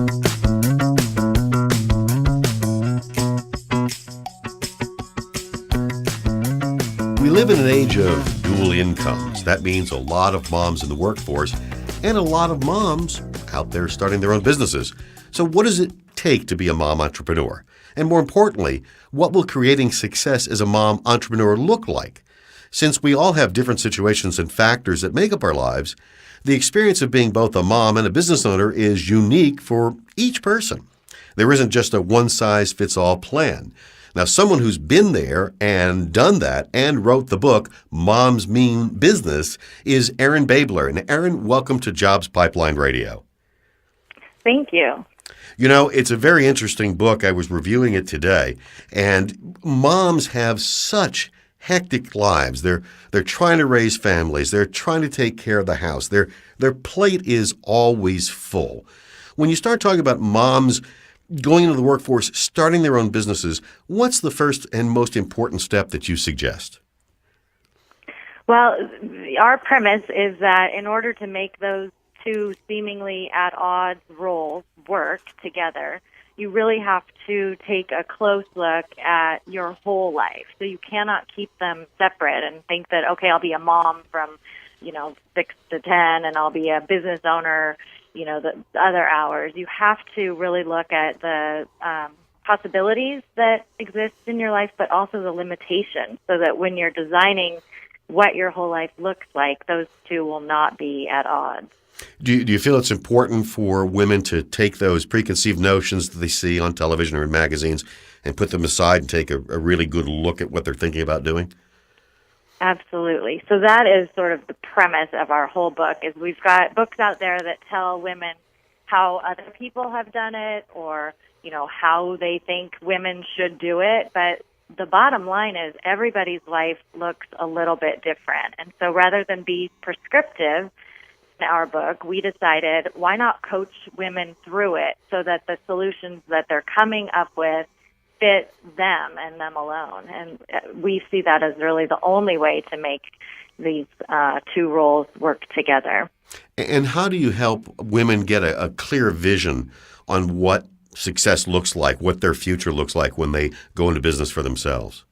We live in an age of dual incomes. That means a lot of moms in the workforce and a lot of moms out there starting their own businesses. So what does it take to be a mom entrepreneur? And more importantly, what will creating success as a mom entrepreneur look like? Since we all have different situations and factors that make up our lives, the experience of being both a mom and a business owner is unique for each person. There isn't just a one-size-fits-all plan. Now, someone who's been there and done that and wrote the book, Moms Mean Business, is Erin Babler. And Erin, welcome to Jobs Pipeline Radio. Thank you. You know, it's a very interesting book. I was reviewing it today. And moms have such hectic lives. They're trying to raise families. They're trying to take care of the house. Their plate is always full. When you start talking about moms going into the workforce, starting their own businesses, what's the first and most important step that you suggest? Well, our premise is that in order to make those two seemingly at odds roles work together, you really have to take a close look at your whole life. So you cannot keep them separate and think that, okay, I'll be a mom from, 6 to 10 and I'll be a business owner, the other hours. You have to really look at the possibilities that exist in your life, but also the limitations, so that when you're designing what your whole life looks like, those two will not be at odds. Do you feel it's important for women to take those preconceived notions that they see on television or in magazines and put them aside and take a really good look at what they're thinking about doing? Absolutely. So that is sort of the premise of our whole book, is we've got books out there that tell women how other people have done it, or, how they think women should do it. But the bottom line is everybody's life looks a little bit different. And so rather than be prescriptive in our book, we decided, why not coach women through it so that the solutions that they're coming up with fit them and them alone. And we see that as really the only way to make these two roles work together. And how do you help women get a clear vision on what success looks like, what their future looks like when they go into business for themselves?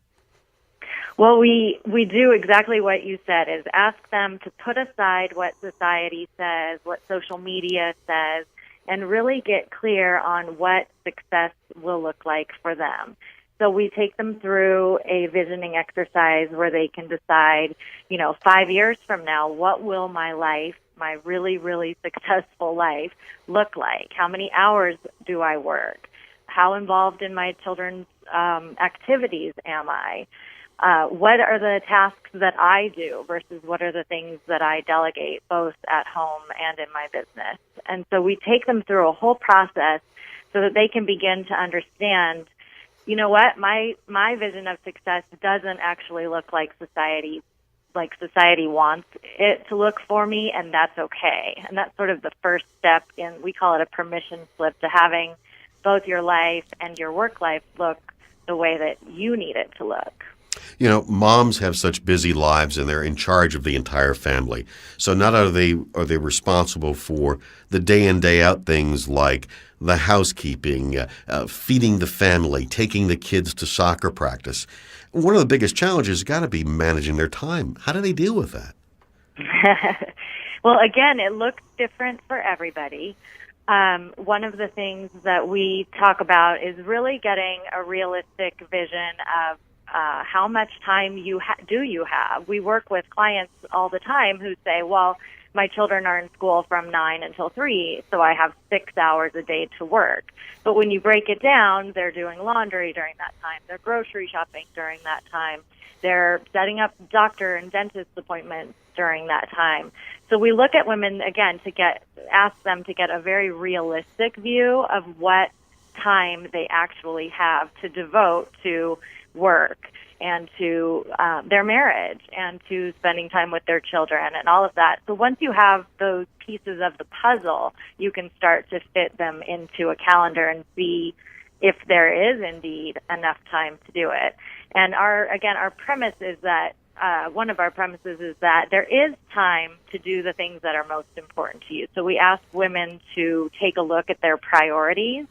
Well, we do exactly what you said, is ask them to put aside what society says, what social media says, and really get clear on what success will look like for them. So we take them through a visioning exercise where they can decide, 5 years from now, what will my life, my really, really successful life, look like? How many hours do I work? How involved in my children's activities am I? What are the tasks that I do versus what are the things that I delegate, both at home and in my business? And so we take them through a whole process so that they can begin to understand, what, my vision of success doesn't actually look like society wants it to look for me, and that's okay. And that's sort of the first step in, we call it a permission slip, to having both your life and your work life look the way that you need it to look. Moms have such busy lives and they're in charge of the entire family. So not only are they responsible for the day in, day out things like the housekeeping, feeding the family, taking the kids to soccer practice. One of the biggest challenges has got to be managing their time. How do they deal with that? Well, again, it looks different for everybody. One of the things that we talk about is really getting a realistic vision of how much time do you have. We work with clients all the time who say, well, my children are in school from 9 until 3, so I have 6 hours a day to work. But when you break it down, they're doing laundry during that time. They're grocery shopping during that time. They're setting up doctor and dentist appointments during that time. So we look at women, again, ask them to get a very realistic view of what time they actually have to devote to work and to their marriage and to spending time with their children and all of that. So once you have those pieces of the puzzle, you can start to fit them into a calendar and see if there is indeed enough time to do it. And our premise is that one of our premises is that there is time to do the things that are most important to you. So we ask women to take a look at their priorities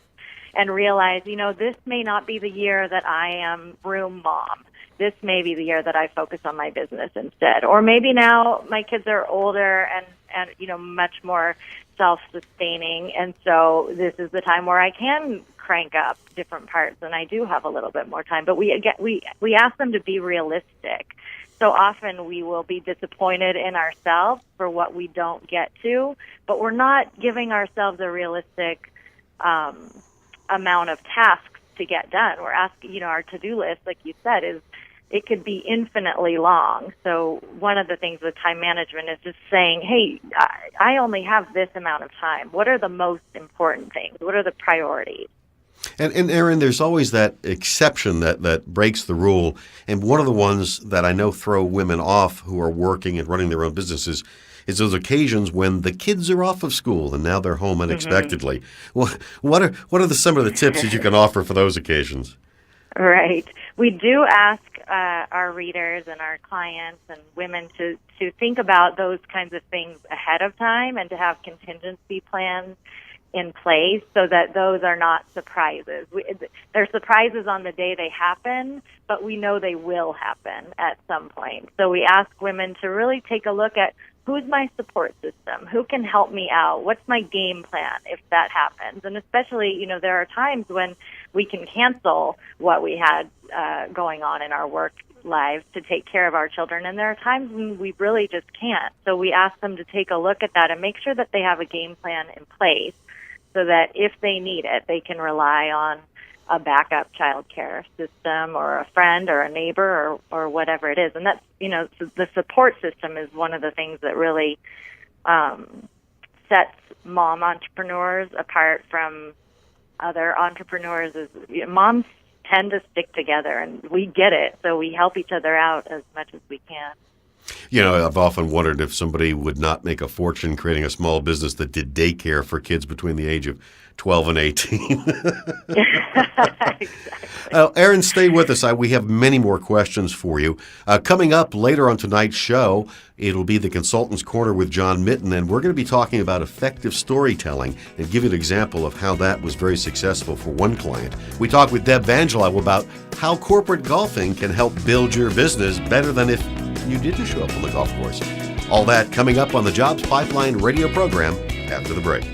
and realize, this may not be the year that I am room mom. This may be the year that I focus on my business instead. Or maybe now my kids are older and much more self-sustaining, and so this is the time where I can crank up different parts and I do have a little bit more time. But we ask them to be realistic. So often we will be disappointed in ourselves for what we don't get to, but we're not giving ourselves a realistic amount of tasks to get done. We're asking, our to-do list, like you said, it could be infinitely long. So one of the things with time management is just saying, hey, I only have this amount of time. What are the most important things? What are the priorities? And Erin, there's always that exception that breaks the rule. And one of the ones that I know throw women off who are working and running their own businesses is those occasions when the kids are off of school and now they're home unexpectedly. Mm-hmm. What are some of the tips that you can offer for those occasions? Right. We do ask our readers and our clients and women to think about those kinds of things ahead of time and to have contingency plans in place so that those are not surprises. They're surprises on the day they happen, but we know they will happen at some point. So we ask women to really take a look at who's my support system, who can help me out, what's my game plan if that happens. And especially, there are times when we can cancel what we had going on in our work lives to take care of our children, and there are times when we really just can't. So we ask them to take a look at that and make sure that they have a game plan in place so that if they need it, they can rely on a backup child care system or a friend or a neighbor or whatever it is. And that's, the support system is one of the things that really sets mom entrepreneurs apart from other entrepreneurs. Is moms tend to stick together, and we get it, so we help each other out as much as we can. I've often wondered if somebody would not make a fortune creating a small business that did daycare for kids between the age of 12 and 18. Exactly. Erin, stay with us. We have many more questions for you. Coming up later on tonight's show, it'll be the Consultant's Corner with John Mitten, and we're going to be talking about effective storytelling and give you an example of how that was very successful for one client. We talk with Deb Vangelow about how corporate golfing can help build your business better than if you didn't show up on the golf course. All that coming up on the Jobs Pipeline radio program after the break.